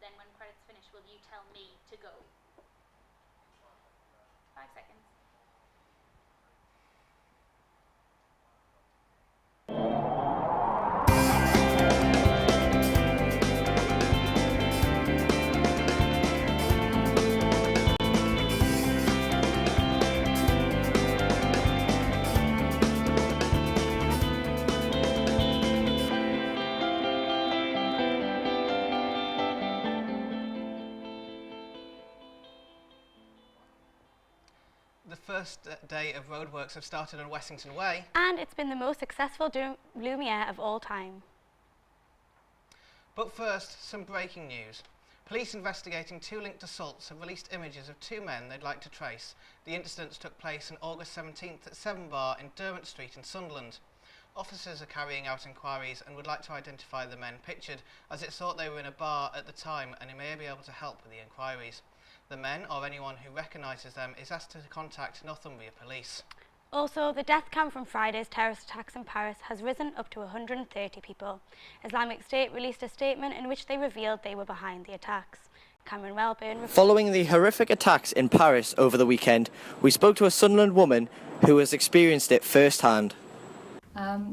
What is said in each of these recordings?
then when credits finish, will you tell me to go? 5 seconds. The first day of roadworks have started on Wessington Way. And it's been the most successful Lumiere of all time. But first, some breaking news. Police investigating 2 linked assaults have released images of 2 men they'd like to trace. The incidents took place on August 17th at 7 Bar in Derwent Street in Sunderland. Officers are carrying out inquiries and would like to identify the men pictured, as it's thought they were in a bar at the time and may be able to help with the inquiries. The men, or anyone who recognises them, is asked to contact Northumbria Police. Also, the death count from Friday's terrorist attacks in Paris has risen up to 130 people. Islamic State released a statement in which they revealed they were behind the attacks. Cameron Wellburn. Following the horrific attacks in Paris over the weekend, we spoke to a Sunderland woman who has experienced it firsthand.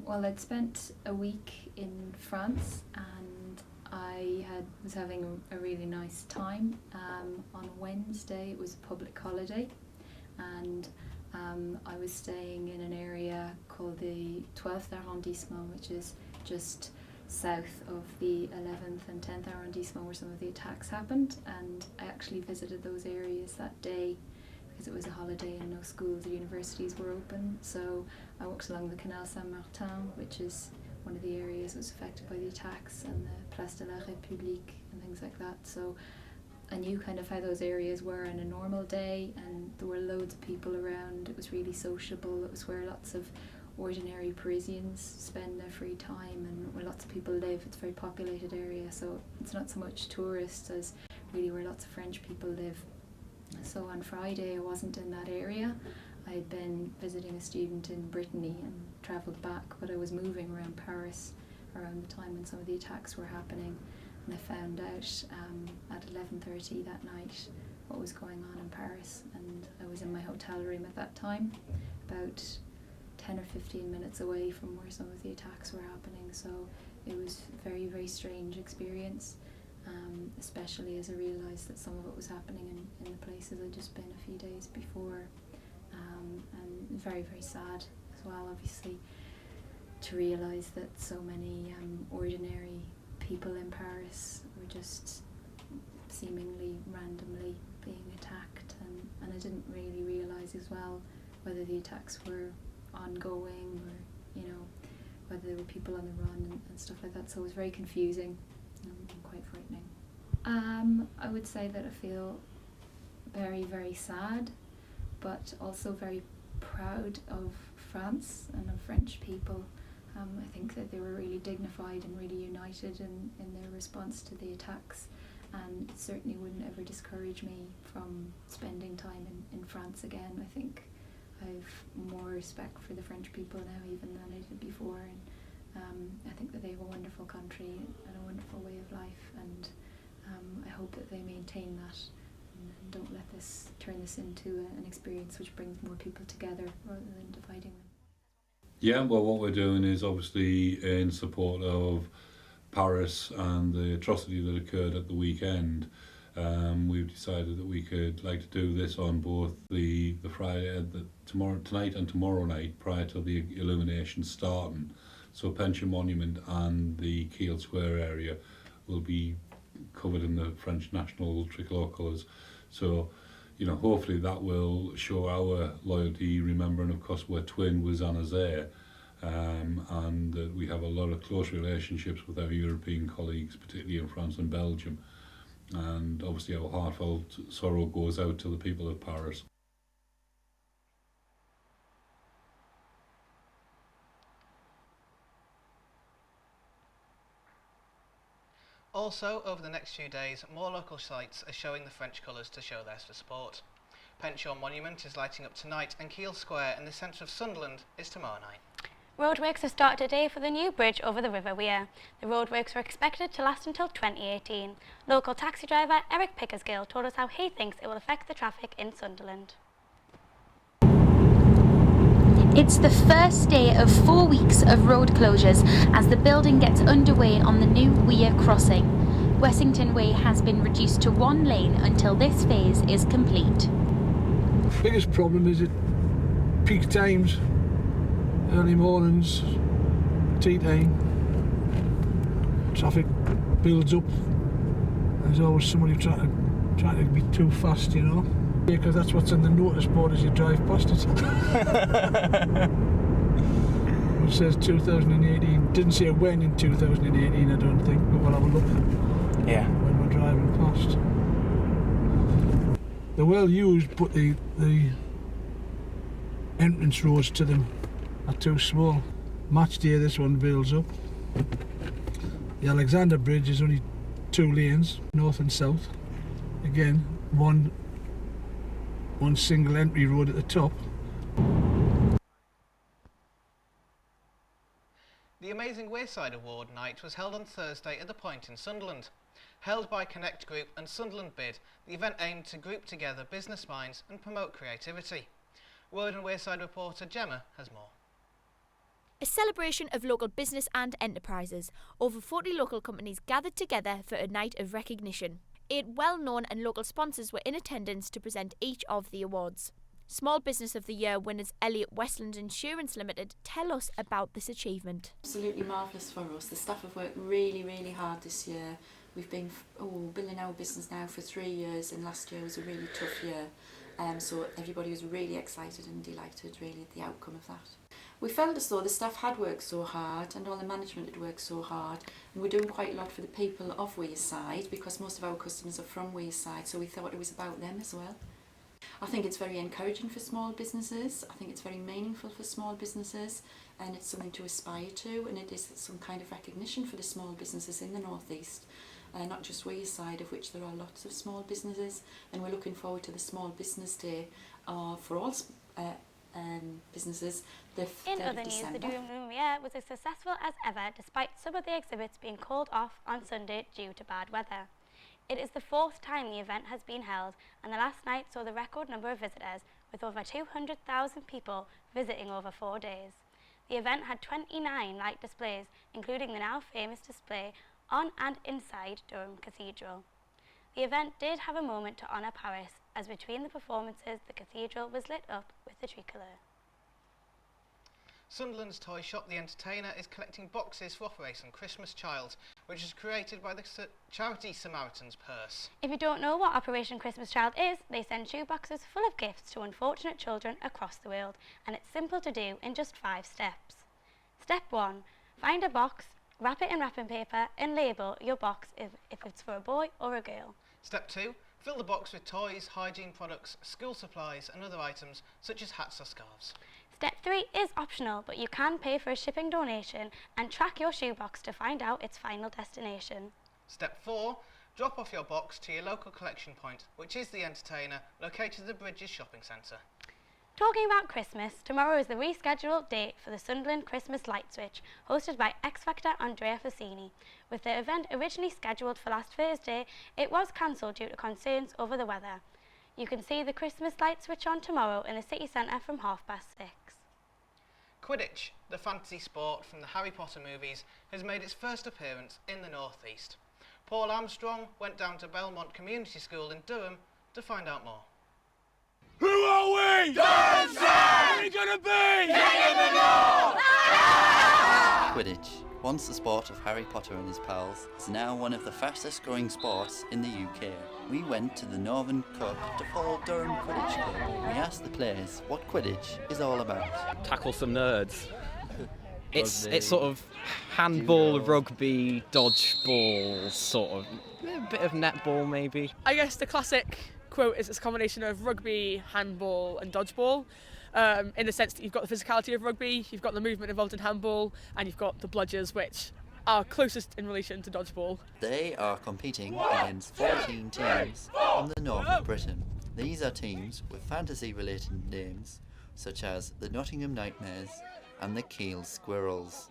Well, I'd spent a week in France and I was having a really nice time. On Wednesday it was a public holiday and I was staying in an area called the 12th arrondissement, which is just south of the 11th and 10th arrondissement where some of the attacks happened, and I actually visited those areas that day because it was a holiday and no schools or universities were open. So I walked along the Canal Saint-Martin, which is one of the areas that was affected by the attacks, and the Place de la République and things like that. So I knew kind of how those areas were on a normal day, and there were loads of people around. It was really sociable. It was where lots of ordinary Parisians spend their free time and where lots of people live. It's a very populated area, so it's not so much tourists as really where lots of French people live. So on Friday I wasn't in that area. I had been visiting a student in Brittany and travelled back, but I was moving around Paris around the time when some of the attacks were happening, and I found out at 11:30 that night what was going on in Paris, and I was in my hotel room at that time, about 10 or 15 minutes away from where some of the attacks were happening. So it was a very, very strange experience, especially as I realised that some of it was happening in the places I'd just been a few days before, and very, very sad as well, obviously, to realise that so many ordinary people in Paris were just seemingly randomly being attacked, and I didn't really realise as well whether the attacks were ongoing or, you know, whether there were people on the run and stuff like that. So it was very confusing and quite frightening. I would say that I feel very, very sad, but also very proud of France and of French people. I think that they were really dignified and really united in their response to the attacks, and it certainly wouldn't ever discourage me from spending time in France again. I think I've more respect for the French people now even than I did before, and I think that they have a wonderful country and a wonderful way of life, and I hope that they maintain that and don't let this turn this into an experience which brings more people together rather than dividing them. Yeah, well, what we're doing is obviously in support of Paris and the atrocity that occurred at the weekend. We've decided that we could like to do this on both the Friday, tonight and tomorrow night prior to the illumination starting. So Pension Monument and the Kiel Square area will be covered in the French national tricolour colours. So, you know, hopefully that will show our loyalty, remembering of course we're twin with Saint-Nazaire, and that we have a lot of close relationships with our European colleagues, particularly in France and Belgium. And obviously our heartfelt sorrow goes out to the people of Paris. Also, over the next few days, more local sites are showing the French colours to show their support. Pension Monument is lighting up tonight, and Kiel Square in the centre of Sunderland is tomorrow night. Roadworks have started today for the new bridge over the River Wear. The roadworks are expected to last until 2018. Local taxi driver Eric Pickersgill told us how he thinks it will affect the traffic in Sunderland. It's the first day of 4 weeks of road closures as the building gets underway on the new Weir crossing. Wessington Way has been reduced to one lane until this phase is complete. Biggest problem is at peak times, early mornings, tea time. Traffic builds up. There's always somebody trying to be too fast, you know. Because that's what's on the notice board as you drive past it. It says 2018. Didn't say when in 2018, I don't think, but we'll have a look. Yeah. When we're driving past. They're well used, but the entrance roads to them are too small. Match day, this one builds up. The Alexander Bridge is only 2 lanes, north and south. Again, one single entry road at the top. The Amazing Wearside Award night was held on Thursday at the Point in Sunderland. Held by Connect Group and Sunderland Bid, the event aimed to group together business minds and promote creativity. Word and Wearside reporter Gemma has more. A celebration of local business and enterprises. Over 40 local companies gathered together for a night of recognition. 8 well-known and local sponsors were in attendance to present each of the awards. Small Business of the Year winners Elliott Westland Insurance Limited tell us about this achievement. Absolutely marvellous for us. The staff have worked really, really hard this year. We've been building our business now for 3 years, and last year was a really tough year. So everybody was really excited and delighted really at the outcome of that. We felt as though the staff had worked so hard and all the management had worked so hard, and we're doing quite a lot for the people of Wearside because most of our customers are from Wearside, so we thought it was about them as well. I think it's very encouraging for small businesses. I think it's very meaningful for small businesses, and it's something to aspire to, and it is some kind of recognition for the small businesses in the North East. Not just Wearside, of which there are lots of small businesses, and we're looking forward to the Small Business Day for all businesses, the 3rd of December. In other news, the Durham Wear was as successful as ever despite some of the exhibits being called off on Sunday due to bad weather. It is the 4th time the event has been held, and the last night saw the record number of visitors, with over 200,000 people visiting over 4 days. The event had 29 light displays, including the now famous display on and inside Durham Cathedral. The event did have a moment to honour Paris, as between the performances the cathedral was lit up with the tricolour. Sunderland's toy shop The Entertainer is collecting boxes for Operation Christmas Child, which is created by the charity Samaritan's Purse. If you don't know what Operation Christmas Child is, they send shoe boxes full of gifts to unfortunate children across the world, and it's simple to do in just 5 steps. Step 1. Find a box, wrap it in wrapping paper and label your box if it's for a boy or a girl. Step 2. Fill the box with toys, hygiene products, school supplies and other items such as hats or scarves. Step 3 is optional, but you can pay for a shipping donation and track your shoebox to find out its final destination. Step 4. Drop off your box to your local collection point, which is The Entertainer, located at the Bridges Shopping Centre. Talking about Christmas, tomorrow is the rescheduled date for the Sunderland Christmas Light Switch, hosted by X Factor Andrea Fassini. With the event originally scheduled for last Thursday, it was cancelled due to concerns over the weather. You can see the Christmas light switch on tomorrow in the city centre from 6:30. Quidditch, the fantasy sport from the Harry Potter movies, has made its first appearance in the North East. Paul Armstrong went down to Belmont Community School in Durham to find out more. Who are we? Durham! Who are we gonna be? King of the North! Quidditch, once the sport of Harry Potter and his pals, is now one of the fastest growing sports in the UK. We went to the Northern Cup to follow Durham Quidditch Club. We asked the players what Quidditch is all about. Tackle some nerds. It's sort of handball, rugby, dodgeball, sort of. A bit of netball maybe. I guess the classic quote is it's a combination of rugby, handball and dodgeball, in the sense that you've got the physicality of rugby, you've got the movement involved in handball, and you've got the bludgers, which are closest in relation to dodgeball. They are competing against 14 teams from the north of Britain. These are teams with fantasy-related names, such as the Nottingham Nightmares, and the Kiel Squirrels.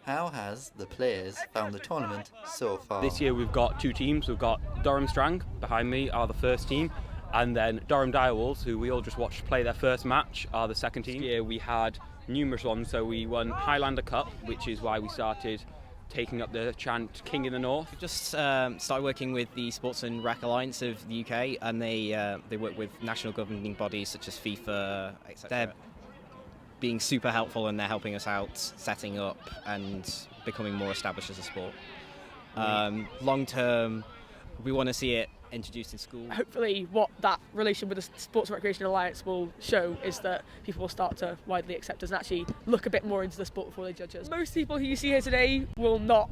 How has the players found the tournament so far? This year we've got two teams. We've got Durham Strang behind me are the first team, and then Durham Direwolves, who we all just watched play their first match, are the second team. This year we had numerous ones, so we won Highlander Cup, which is why we started taking up the chant King in the North. We just started working with the Sports and Rec Alliance of the UK, and they work with national governing bodies such as FIFA, etc. They're being super helpful, and they're helping us out setting up and becoming more established as a sport. Long term, we want to see it introduced in school. Hopefully what that relation with the Sports and Recreation Alliance will show is that people will start to widely accept us and actually look a bit more into the sport before they judge us. Most people who you see here today will not,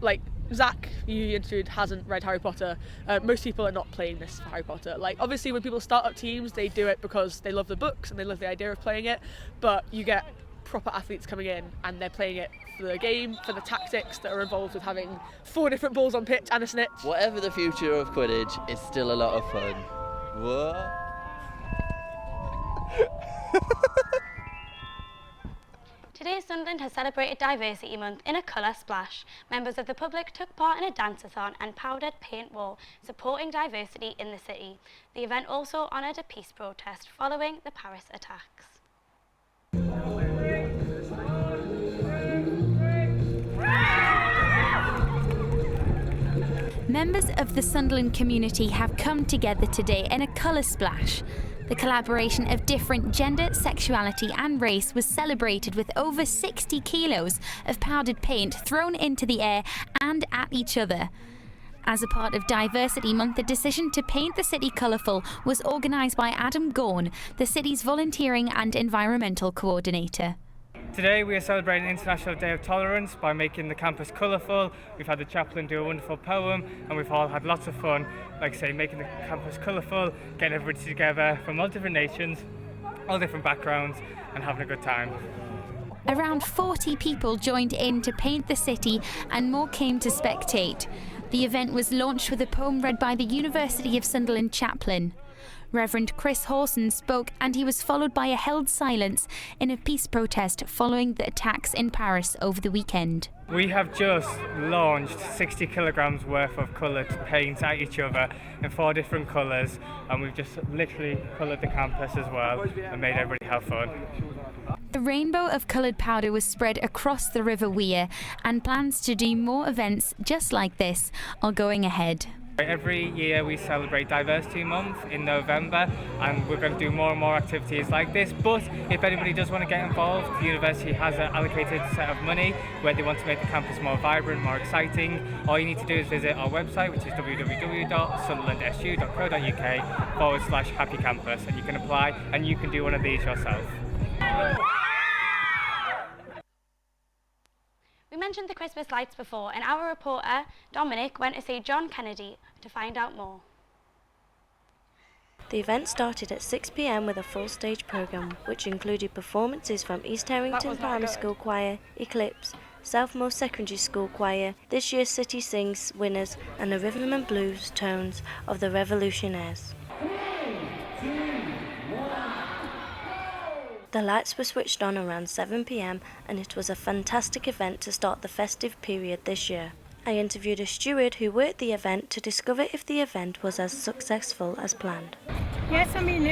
like Zach, who you interviewed, hasn't read Harry Potter. Most people are not playing this for Harry Potter. Like, obviously when people start up teams, they do it because they love the books and they love the idea of playing it, but you get proper athletes coming in and they're playing it for the game, for the tactics that are involved with having 4 different balls on pitch and a snitch. Whatever the future of Quidditch, it's still a lot of fun. What? Today, Sunderland has celebrated Diversity Month in a colour splash. Members of the public took part in a dance-a-thon and powdered paint wall supporting diversity in the city. The event also honoured a peace protest following the Paris attacks. Members of the Sunderland community have come together today in a colour splash. The collaboration of different gender, sexuality and race was celebrated with over 60 kilos of powdered paint thrown into the air and at each other. As a part of Diversity Month, the decision to paint the city colourful was organised by Adam Gorn, the city's volunteering and environmental coordinator. Today we are celebrating International Day of Tolerance by making the campus colourful. We've had the chaplain do a wonderful poem and we've all had lots of fun, like I say, making the campus colourful, getting everybody together from all different nations, all different backgrounds and having a good time. Around 40 people joined in to paint the city and more came to spectate. The event was launched with a poem read by the University of Sunderland chaplain. Reverend Chris Hawson spoke and he was followed by a held silence in a peace protest following the attacks in Paris over the weekend. We have just launched 60 kilograms worth of coloured paint at each other in 4 different colours, and we've just literally coloured the campus as well and made everybody have fun. The rainbow of coloured powder was spread across the River Wear, and plans to do more events just like this are going ahead. Every year we celebrate Diversity Month in November, and we're going to do more and more activities like this, but if anybody does want to get involved, the university has an allocated set of money where they want to make the campus more vibrant, more exciting. All you need to do is visit our website, which is www.sunderlandsu.co.uk/happy campus, and you can apply and you can do one of these yourself. We mentioned the Christmas lights before, and our reporter, Dominic, went to see John Kennedy to find out more. The event started at 6 p.m. with a full stage programme, which included performances from East Harrington Primary School Choir, Eclipse, Southmost Secondary School Choir, this year's City Sings winners, and the rhythm and blues tones of the Revolutionaires. The lights were switched on around 7 p.m. and it was a fantastic event to start the festive period this year. I interviewed a steward who worked the event to discover if the event was as successful as planned. Yes, I mean,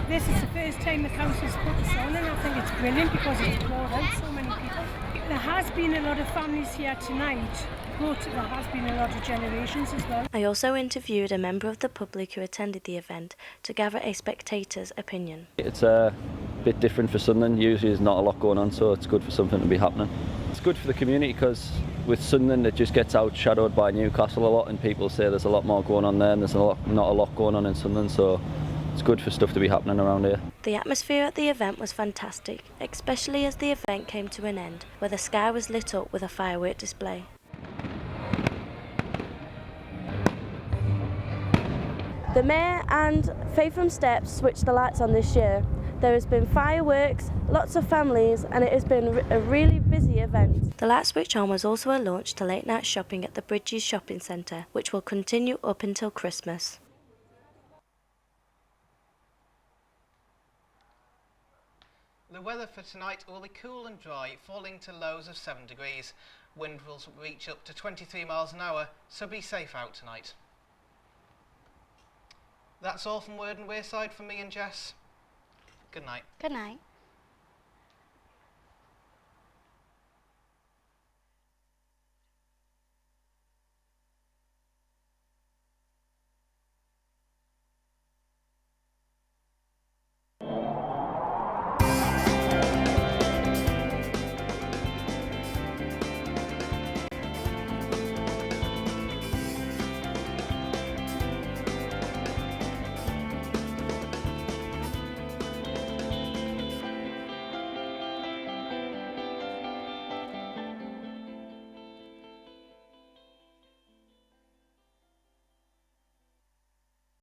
this is the first time the council's put this on, and I think it's brilliant because it's brought out so many people. There has been a lot of families here tonight, but there has been a lot of generations as well. I also interviewed a member of the public who attended the event to gather a spectator's opinion. It's a bit different for Sunderland. Usually there's not a lot going on, so it's good for something to be happening. It's good for the community because with Sunderland it just gets outshadowed by Newcastle a lot, and people say there's a lot more going on there and there's not a lot going on in Sunderland, so it's good for stuff to be happening around here. The atmosphere at the event was fantastic, especially as the event came to an end, where the sky was lit up with a firework display. The Mayor and Faith from Steps switched the lights on this year. There has been fireworks, lots of families, and it has been a really busy event. The light switch on was also a launch to late night shopping at the Bridges Shopping Centre, which will continue up until Christmas. The weather for tonight will be cool and dry, falling to lows of 7 degrees. Wind will reach up to 23 miles an hour, so be safe out tonight. That's all from Word and Wearside from me and Jess. Good night. Good night.